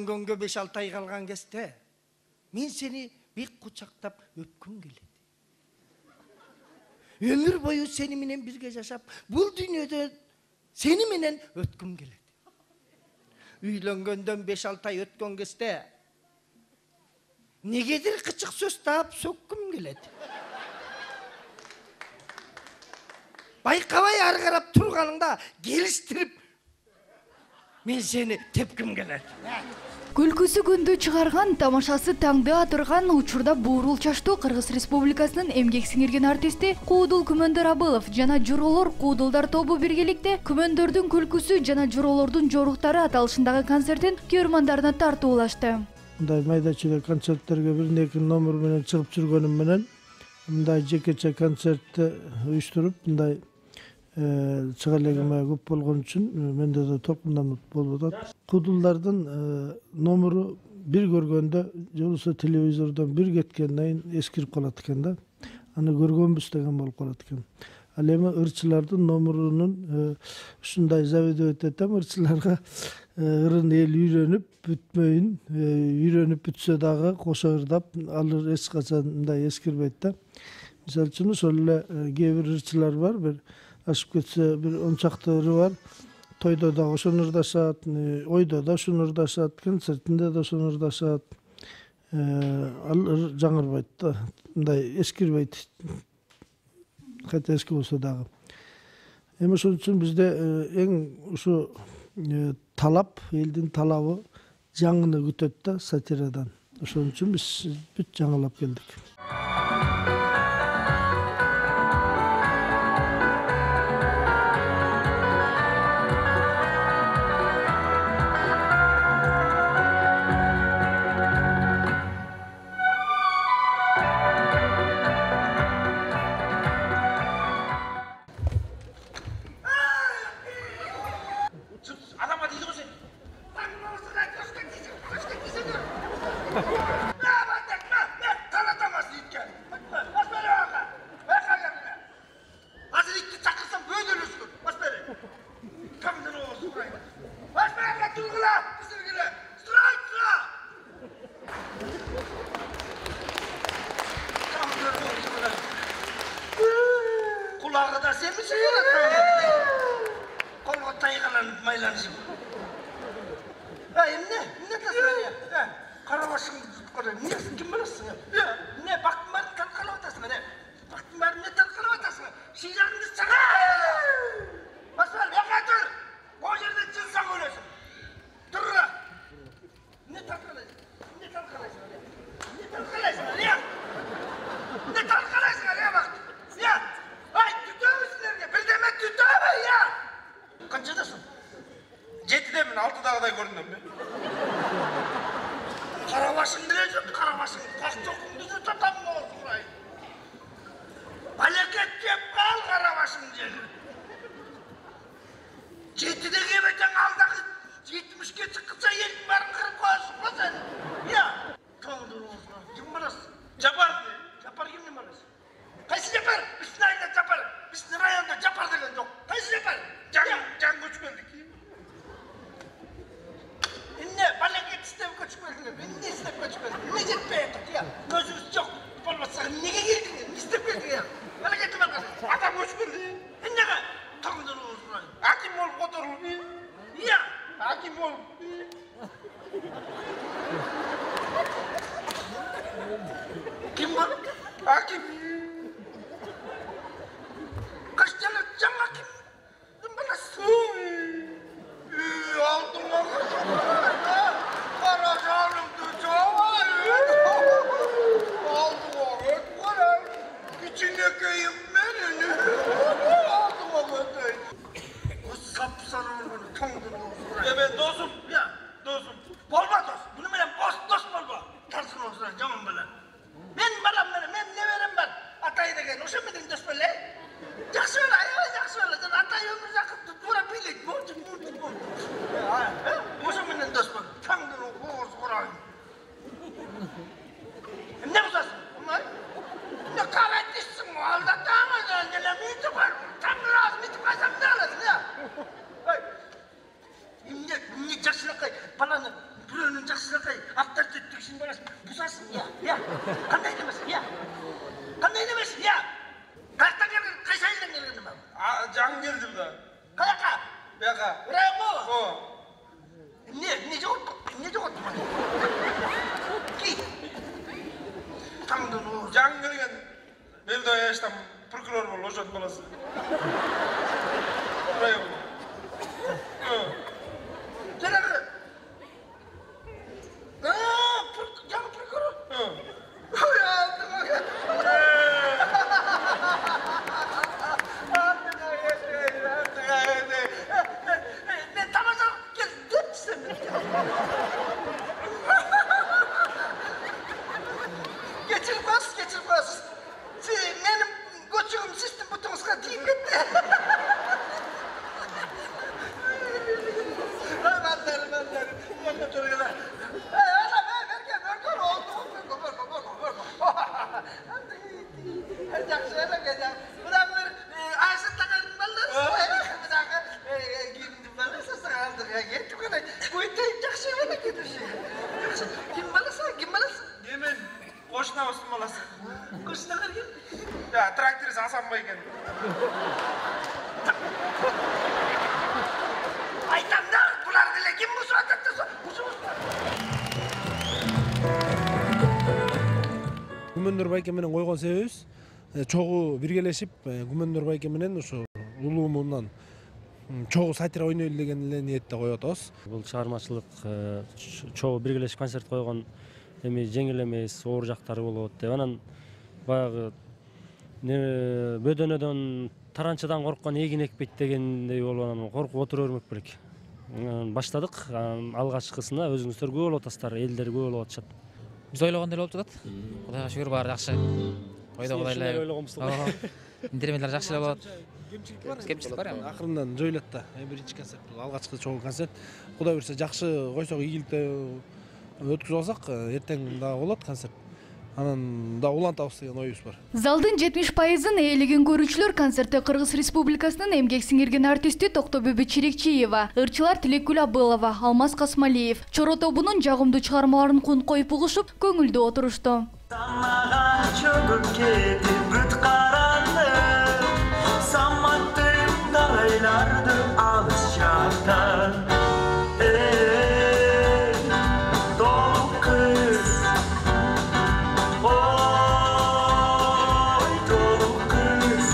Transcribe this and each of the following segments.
Үйлөнгөнгө 5-6 ай калган кезде мен сени бек кучактап өпкүм келет. Өмүр бою сени менен бирге жашап, бул дүйнөдө сени менен өткүм келет. Үйлөнгөндөн 5-6 ай өткөн кезде негедир кычык сөз таап сөккүм келет. Байкабай ары карап турганыңда келиштирип мен сени тепким келет. Күлкүсү күндү чыгарган, тамашасы таңды атырган учурда буурул чачтуу Кыргыз Республикасынын эмгек сиңирген артисти Куудул Күмөндөр Абылов жана Журолор Куудулдар тобу биргеликте күмөндөрдүн күлкүсү жана журолордун жоруктары аталышындагы концертин көрөрмандарына тартуулашты. Мындай майда-чүйгө концерттерге бир-эки номер менен чыгып жүргөнүм менен мындай жекече концертти уюштуруп, мындай чыга элегиме көп болгон үчүн менде да толкунданып болуп атат. Куудулдардын номеру бир көргөндө, же болбосо телевизордон бир кеткенден кийин эскирип калат экен да. Аны көргөнбүз деген болуп калат экен. Ал эми ырчылардын номерунун ушундай завидовать этем, ырчыларга ырын эл үйрөнүп бүтмөйүн, үйрөнүп бүтсө дагы кошо ырдап, алар эч качан мындай эскирбейт да. Мисалы үчүн ошол эле кээ бир ырчылар бар, бир ашып кетсе бир 10 чакты ыры бар. Тойдо да ошону ырдашат, ойдо да ошону ырдашат, концертинде да ошону ырдашат. Ал ыр жаңырбайт да, мындай эскирбейт. Кайта эски болсо дагы. Эми ошон үчүн бизде эң ушу талап, элдин талабы жаңыны күтөт да сатирадан. Ошон үчүн биз бүт жаңылап келдик. Kulağına da sen misin? Kolga taygalanıp maylanışım. Ne tasarı ya? Karabaşın tutup niye kim bilesin ya? Ne baktın bari talkalabatasın ne? Baktın bari ne talkalabatasın? Şiirlerini çakar! Basar, yaka dur! O yerde cılsan öylesin. Dur la! Ne talkalaysın? Ne talkalaysın? Ne talkalaysın ya? Ne talkalaysın ya bak? Ya! Ay tütövüsünlerge, bir demet tütövü ya! Kaçıdasın? 7'de mi? 6'da göründüm ben. Karabaşın diyeceğim, karabaşın. Kalkçokun bizi tutam mı olsun burayı? Baleket yap kal karabaşın diyeceğim. 7'de gebeten aldaki 70'ge çıkıpsa yerin barın kırıp koyasın mı sen? Ya! Tamam dur olsun. Kim barasın? Capar. Capar kim barasın? Kaysı Capar? Biz nayda Capar. Biz rayonda Capar degen yok. Kaysı Capar? Can göç geldik. Ne? Baleket istep göç geldik. Ne istep göç geldik? Ne jetpeyek ya? Gözümüz yok. Olmazsa nege geldik? Ne istep geldik ya? Baleket var kız. Adam göç geldi. Ne ka? Tamam dur olsun. Hakim ol oturul. Ya! Hakim ol. Kim var? Hakim. Kaç tane can hakim? Bana altın kara canım tutuyor. Altın oğlet var. İçine kıyım benim. Altın oğlet. O sapsarı bunu tanıdın. Evet dostum. Ya dostum. Bolma dost. Bunu benim dost bolma. Tarsın olsun canım böyle. Ben balam benim. Ben ne verem ben? Жаң келді бұда. Қаяққа? Бұяқа. Районға? О. Не жоғытты ма? Ки? Таңдың о. Жаң келген Белді аяштан прокурор бол, ошат боласы. Район. Жаңағы? Жаңғы прокурор? Ne tamam gel sen. Geçir bas. Benim koçum sistem butonuzga deyip gitti. Ben de Демен, қошына өстім боласы. Koşuna kadar Ya, тракторист Асанбай екен. Aytam ne? Bunlar dile kim bu suatatta? Күмөндөр байке менен койгон себебибиз чогуу биргелешип Күмөндөр байке менен ушу улуумунан чогуу сатира ойнойлу деген эле ниетте коюп атабыз. Бул чыгармачылык чогуу биргелешип концерт койгон эми жеңил эмес, оор жактары болот деп анан баягы бөдөнөдөн таранчадан корккон эгин экпейт дегендей болуп анан коркуп отура бермек белек. Баштадык. Алгачкысына өзүңүздөр көп болуп атасыздар, элдер көп болуп атышат. Биз ойлогондой болуп жатат. Кудайга шүгүр баары жакшы. Койдо Кудайлар ойлогонбуз. Интермедиалар жакшы эле болот. Кемчилик бар эми. Акырындан жоюлат да. Биринчи концерт, алгачкы чогуу концерт. Кудай буюрса жакшы койсок, ийгиликте өткүзүп алсак, эртең дагы болот концерт. Анан да улантабыз деген оюбуз бар. Залдын 70%-ын ээлеген көрүүчүлөр концертте Кыргыз Республикасынын эмгек сиңирген артисти Токтобөбү Чирекчиева, ырчылар Тилекгүл Абылова, Алмаз Касмалиев Чоро тобунун жагымдуу чыгармаларын кун коюп угушуп, көңүлдүү отурушту. Саммаған чөгіп кетіп бүт қаранды, саматтым дағайларды алыс жақтан. Толық қыз, ой толық қыз,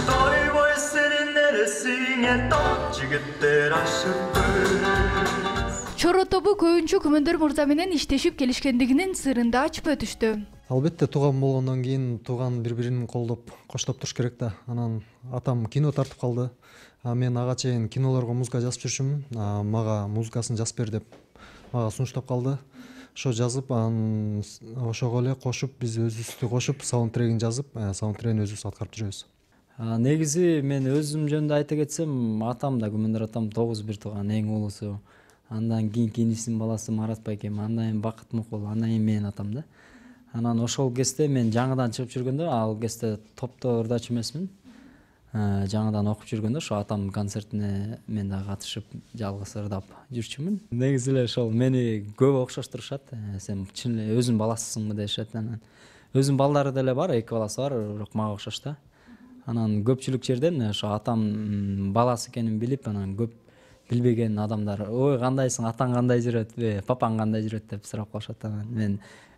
той бой сенің нересіңе топ жігіттер ашып көз. Чоро тобу көбүнчө Күмөндөр мырза менен иштешип келишкендигинин сырын да ачып өтүштү. Албетте тууган болгондон кийин тууган бири-бирин колдоп, коштоп туруш керек да. Анан атам кино тартып калды. Мен ага чейин кинолорго музыка жазып жүрчүмүн. Мага музыкасын жазып бер деп мага сунуштап калды. Ошо жазып, ошого эле кошуп, биз өзүбүздү кошуп, саундтрегин жазып, саундтрегин өзүбүз аткарып жүрөбүз. Негизи мен өзүм жөнүндө айта кетсем, атам да Күмөндөр атам 9 бир тууган, эң улусу. Андан кийин кинисинин баласы Марат байкем, андан кийин Бакыт Мукул, андан кийин мен атам да. Анан ошол кезде мен жаңыдан чыгып жүргөндө, ал кезде топто ырдачы эмесмин. Жаңыдан окуп жүргөндө ошо атам концертине мен да катышып, жалгыз ырдап жүрчүмүн. Негизи эле ошол мени көп окшоштурушат. Сен чын эле өзүң баласысыңбы дешет. Анан өзүнүн балдары деле бар, 2 баласы бар, бирок мага окшош да. Анан көпчүлүк жерден ошо атам баласы экенин билип, анан көп билбеген адамдар, ой кандайсың, атаң кандай жүрөт, папаң кандай жүрөт деп сурап калышат.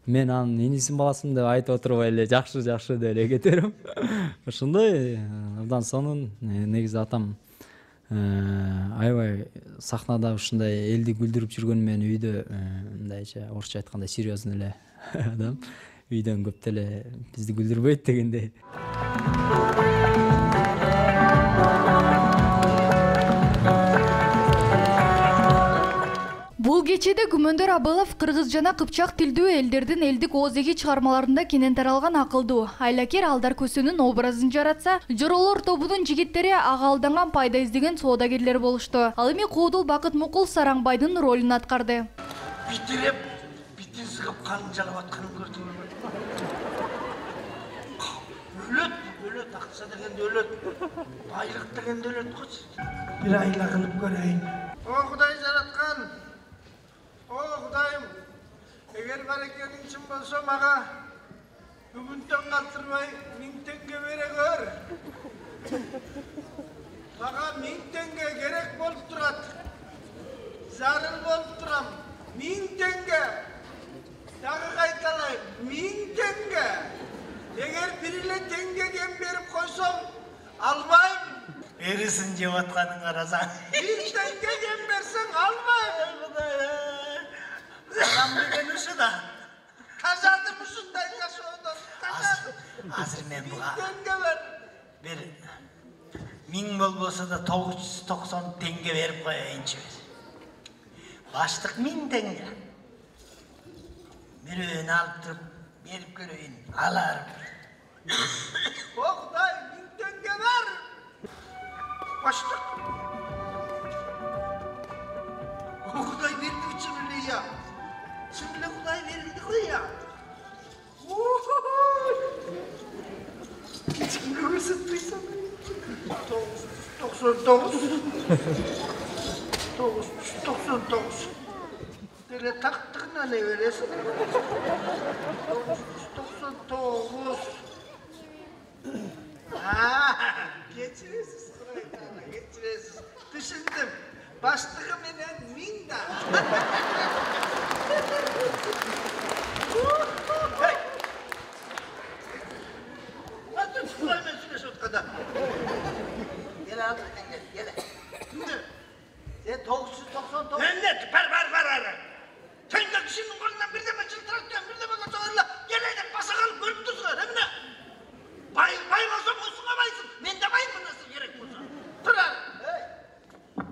Мен анын инисин баласымын деп айтып отурбай эле жакшы деп эле кетерим. Ошондой абдан сонун. Негизи атам аябай сахнада ушундай элди күлдүрүп жүргөн менен үйдө мындайча орусча айтканда серьезный эле адам. Үйдөн көп деле бизди күлдүрбөйт дегендей. Бул кечеде Күмөндөр Абылов кыргыз жана кыпчак тилдүү элдердин элдик ооз-эги чыгармаларында кенен таралган акылдуу, айлакер Алдар Көсөнүн образын жаратса, Жоролор тобунун жигиттери ага алданган пайда издеген соодагерлер болушту. Ал эми Коодул Бакыт Мукул Сараңбайдын ролун аткарды. Битиреп, битин сыгып канын жалап атканын көрдүм. Өлөт, акча дегенде өлөт. Байлык дегенде өлөт кыз. Бир айла кылып көрөйүн. О Кудай жараткан. О Кудайым, эгер барекең чын болсо мага бүгүндөн калтырбай 1000 теңге бере көр. болсоң албайм. Берісін жеп отқаның қарасаң. 1 теңге кем берсең албайм. Адам деген үші да. Тажадым ушундай жашоодон. Тажадым. Азыр мен бұға 1 теңге бер. бір 1000 болбоса да 990 теңге беріп қояйыншы. Баштық 1000 теңге. Біреуін алып тұрып, беріп көрейін, алар. О Құдай, 1000 теңге бер. Баштық. О Құдай берді чүмілі я. Чүмілі Құдай берді ғой я. Кечінгі көрсетпейсің. 999. Дele taktığına ne veresin? 999. Geçiresiz. Geçiresiz. Düşündüm. Başlığı menen 1000 da. Hey! Hadi şuraya ben süreç kadar. Gel abi, gel. Sen 999. Ne? Ver. Sen de kişinin kolundan bir de mi çıltıracaksın, bir de mi kaçağırla? Geleydin basa kalıp görüp dursun, değil mi? Baymasın, olsuna baysın. Ben de bayım mı nasıl gerek olsa? Durar. Hey!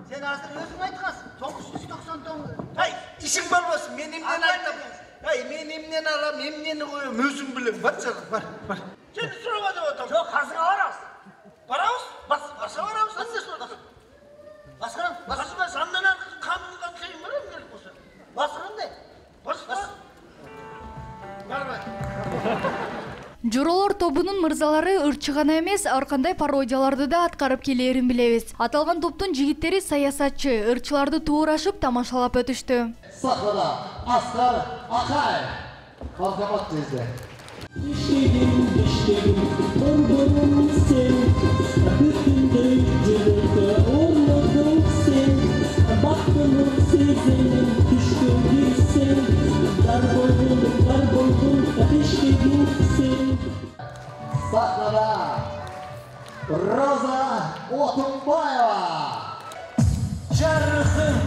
Sen hazır özün aytkansın. 999. Hay, işin bolmasın, men emden aytam. Hay, men emden alam, emdeni koyuyorum, özüm bilem. Var canım, var. Seni soramadım otam. Yok, hazır varız. Baramız? Basa baramız, sen de sor. Basırın. Basma, senden arkası kanundan şeyin var mı gelip olsa? Basırın de. Bas. Var. Жоролор тобунун мырзалары ырчы гана эмес, ар кандай пародияларды да аткарып келерин билебиз. Аталган топтун жигиттери саясатчы, ырчыларды туурашып тамашалап өтүштү. Сахнада Аскар Акаев. Kalkamak bizde. Düşledim, ormanım sen. Bütün döngülerde orladım sen. Baktım sezenim, düştüm gitsen. Dar boydum, ateşledim sen. Sahnada Roza Otunbayeva. Jarıkım,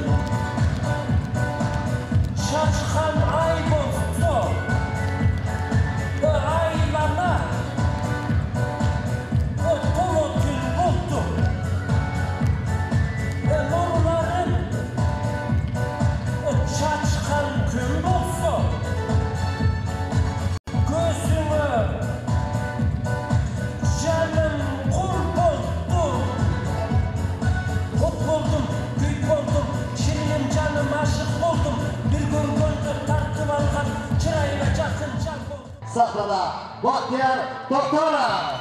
şaşkan ay bozdu. Aylana, dolu gün oldu. Nurların, şaşkan gün olsun. Gözümü, canım kurb oldu. Kut buldum, gül buldum. Şirinim canım aşık oldum. Bir gün gönlü tartıp algan çırayla yakın can buldum. Sahnada Bahtiyar Doktorov.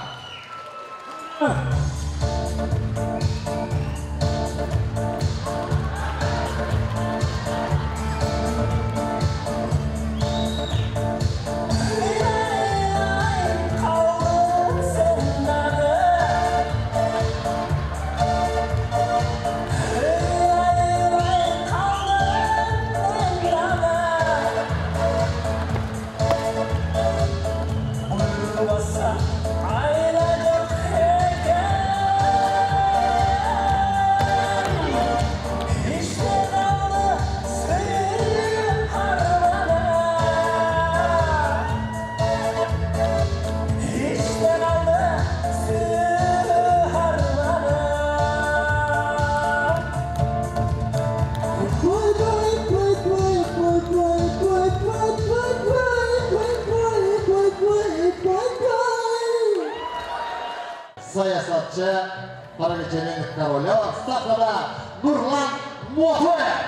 Siyasatçı, Paraliçe'nin karolü, sahnada Nurlan Muhtuev.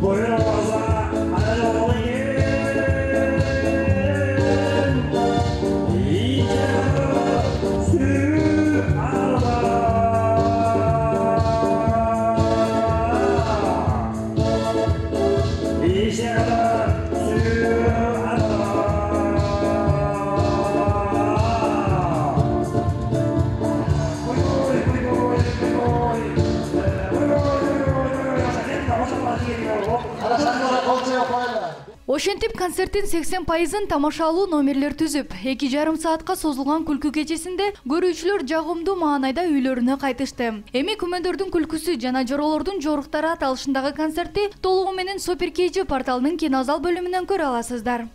Boyuna baza, Ошентип концерттин 80% тамашалуу номерлер түзүп, 2,5 саатка созулган күлкү кечесинде көрүүчүлөр жагымдуу маанайда үйлөрүнө кайтышты. Эми күмөндөрдүн күлкүсү жана жоролордун жоруктары аталышындагы концертти толугу менен Супер KG порталынын кинозал бөлүмүнөн көрө аласыздар.